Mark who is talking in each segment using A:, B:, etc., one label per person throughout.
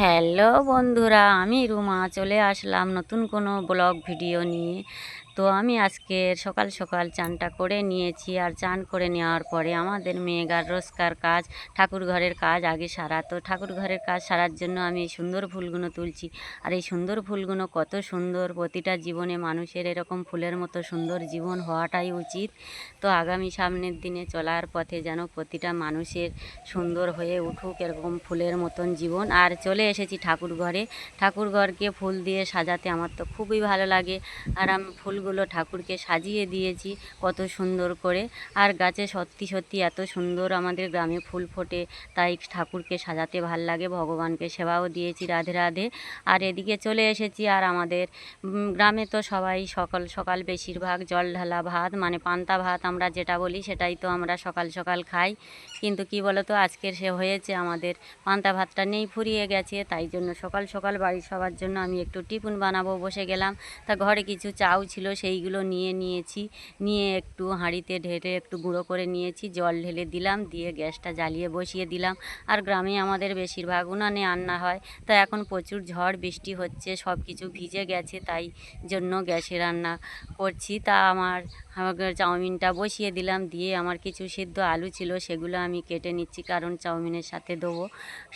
A: Hello বন্ধুরা, আমি রুমা চলে আসলাম নতুন কোনো ব্লগ ভিডিও নিয়ে। তো আমি আজকে সকাল সকাল চানটা করে নিয়েছি, আর চান করে নেওয়ার পরে আমাদের মেয়েগার রোজকার কাজ ঠাকুর ঘরের কাজ আগে সারা। তো ঠাকুর ঘরের কাজ সারার জন্য আমি এই সুন্দর ফুলগুলো তুলছি। আর এই সুন্দর ফুলগুলো কত সুন্দর, প্রতিটা জীবনে মানুষের এরকম ফুলের মতো সুন্দর জীবন হওয়াটাই উচিত। তো আগামী সামনের দিনে চলার পথে যেন প্রতিটা মানুষের সুন্দর হয়ে উঠুক এরকম ফুলের মতন জীবন। আর চলে এসেছি ঠাকুর ঘরে। ঠাকুর ঘরকে ফুল দিয়ে সাজাতে আমার তো খুবই ভালো লাগে, আর আমি ফুলগুলো ঠাকুরকে সাজিয়ে দিয়েছি কত সুন্দর করে। আর গাছে সত্যি সত্যি এত সুন্দর আমাদের গ্রামে ফুল ফোটে, তাই ঠাকুরকে সাজাতে ভাল লাগে। ভগবানকে সেবাও দিয়েছি রাধে রাধে। আর এদিকে চলে এসেছি। আর আমাদের গ্রামে তো সবাই সকাল সকাল বেশিরভাগ জল ঢালা ভাত, মানে পান্তা ভাত আমরা যেটা বলি, সেটাই তো আমরা সকাল সকাল খাই। কিন্তু কি বলো তো, আজকের সে হয়েছে আমাদের পান্তা ভাতটা নেই, ফুরিয়ে গেছে। তাই জন্য সকাল সকাল বাড়ির সবার জন্য আমি একটু টিফিন বানাবো বসে গেলাম। তা ঘরে কিছু চাউ ছিল, সেইগুলো নিয়েছি। নিয়ে একটু হাঁড়িতে ঢেলে একটু গুঁড়ো করে নিয়েছি, জল ঢেলে দিলাম, দিয়ে গ্যাসটা জ্বালিয়ে বসিয়ে দিলাম। আর গ্রামে আমাদের বেশিরভাগ উনানে রান্না হয়। তা এখন প্রচুর ঝড় বৃষ্টি হচ্ছে, সব কিছু ভিজে গেছে, তাই জন্য গ্যাসে রান্না করছি। তা আমার চাউমিনটা বসিয়ে দিলাম, দিয়ে আমার কিছু সিদ্ধ আলু ছিল সেগুলো আমি কেটে নিচ্ছি, কারণ চাউমিনের সাথে দেবো।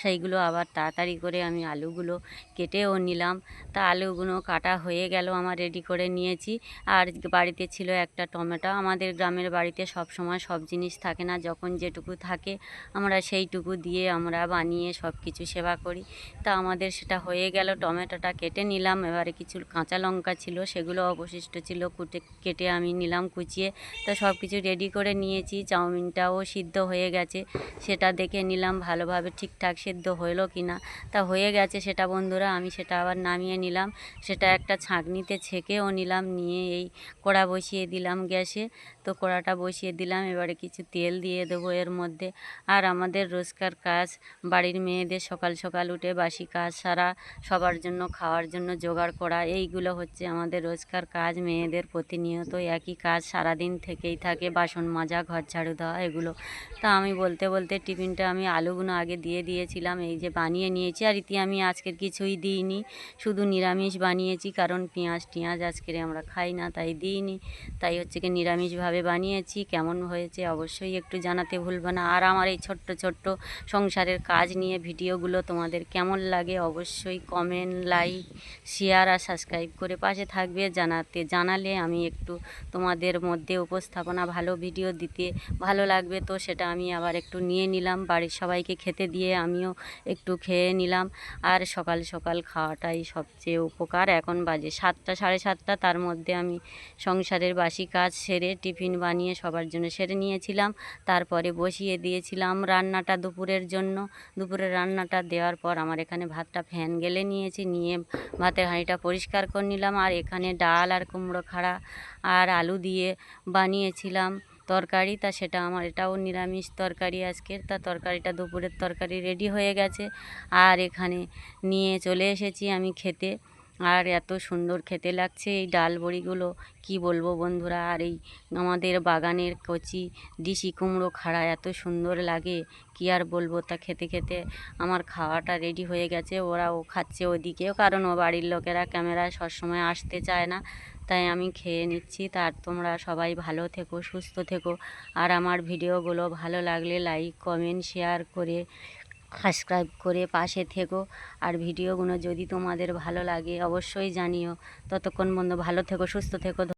A: সেইগুলো আবার তাড়াতাড়ি করে আমি আলুগুলো কেটেও নিলাম। তা আলুগুলো কাটা হয়ে গেল, আমার রেডি করে নিয়েছি। আর বাড়িতে ছিল একটা টমেটো। আমাদের গ্রামের বাড়িতে সব সময় সব জিনিস থাকে না, যখন যেটুকু থাকে আমরা সেইটুকু দিয়ে আমরা বানিয়ে সব কিছু সেবা করি। তা আমাদের সেটা হয়ে গেল, টমেটোটা কেটে নিলাম। এবারে কিছু কাঁচা লঙ্কা ছিল, সেগুলো অবশিষ্ট ছিল, কেটে আমি নিলাম কুচিয়ে। তো সব কিছু রেডি করে নিয়েছি। চাউমিনটাও সিদ্ধ হয়ে গেছে, সেটা দেখে নিলাম ভালোভাবে ঠিকঠাক সিদ্ধ হলো কি না। তা হয়ে গেছে সেটা বন্ধুরা, আমি সেটা আবার নামিয়ে নিলাম। সেটা একটা ছাঁকনিতে ছেঁকেও নিলাম, নিয়ে এই কড়া বসিয়ে দিলাম গ্যাসে। তো কড়াটা বসিয়ে দিলাম, এবারে কিছু তেল দিয়ে দেবো এর মধ্যে। আর আমাদের রোজকার কাজ বাড়ির মেয়েদের সকাল সকাল উঠে বাসি কাজ সারা, সবার জন্য খাওয়ার জন্য জোগাড় করা, এইগুলো হচ্ছে আমাদের রোজকার কাজ। মেয়েদের প্রতিনিয়ত একই কাজ সারাদিন থেকেই থাকে, বাসন মাজা, ঘর ঝাড়ু দেওয়া, এগুলো। তা আমি বলতে বলতে টিফিনটা আমি আলুগুলো আগে দিয়ে দিয়েছিলাম, এই যে বানিয়ে নিয়েছি। আর ইতি আমি আজকের কিছুই দিইনি, শুধু নিরামিষ বানিয়েছি, কারণ পেঁয়াজ টিয়াজ আজকের আমরা খাই না, তাই দিইনি। তাই হচ্ছে কি নিরামিষভাবে বানিয়েছি। কেমন হয়েছে অবশ্যই একটু জানাতে ভুলবে না। আর আমার এই ছোট্ট ছোট্ট সংসারের কাজ নিয়ে ভিডিওগুলো তোমাদের কেমন লাগে অবশ্যই কমেন্ট, লাইক, শেয়ার আর সাবস্ক্রাইব করে পাশে থাকবে। জানালে আমি একটু তোমাদের মধ্যে উপস্থাপনা ভালো ভিডিও দিতে ভালো লাগবে। তো সেটা আমি আবার একটু নিয়ে নিলাম, বাড়ির সবাইকে খেতে দিয়ে আমিও একটু খেয়ে নিলাম। আর সকাল সকাল খাওয়াটাই সবচেয়ে উপকার। এখন বাজে 7টা, 7:30। তার মধ্যে আমি সংসারের বাসি কাজ সেরে টিফিন বানিয়ে সবার জন্য সেরে নিয়েছিলাম। তারপরে বসিয়ে দিয়েছিলাম রান্নাটা দুপুরের জন্য। দুপুরের রান্নাটা দেওয়ার পর আমার এখানে ভাতটা ফ্যান গেলে নিয়েছি, নিয়ে ভাতের হাঁড়িটা পরিষ্কার করে নিলাম। আর এখানে ডাল আর কুমড়ো খাড়া আর আলু দিয়ে বানিয়েছিলাম তরকারি। তা সেটা আমার, এটাও নিরামিষ তরকারি আজকের। তা তরকারিটা, দুপুরের তরকারি রেডি হয়ে গেছে। আর এখানে নিয়ে চলে এসেছি আমি খেতে। আর এত সুন্দর খেতে লাগছে এই ডাল বড়িগুলো, কি বলবো বন্ধুরা। আর এই আমাদের বাগানের কচি ডিশি কুমড়ো খাড়া এত সুন্দর লাগে, কি আর বলবো। তা খেতে খেতে আমার খাওয়াটা রেডি হয়ে গেছে, ওরাও খাচ্ছে ওদিকেও, কারণ ও বাড়ির লোকেরা ক্যামেরায় সবসময় আসতে চায় না, তাই আমি খেয়ে নিচ্ছি। তার তোমরা সবাই ভালো থেকো, সুস্থ থেকো। আর আমার ভিডিওগুলো ভালো লাগলে লাইক, কমেন্ট, শেয়ার করে সাবস্ক্রাইব করে পাশে থেকো। আর ভিডিওগুলো যদি তোমাদের ভালো লাগে অবশ্যই জানিও। ততক্ষণ বন্ধু ভালো থেকো, সুস্থ থেকো।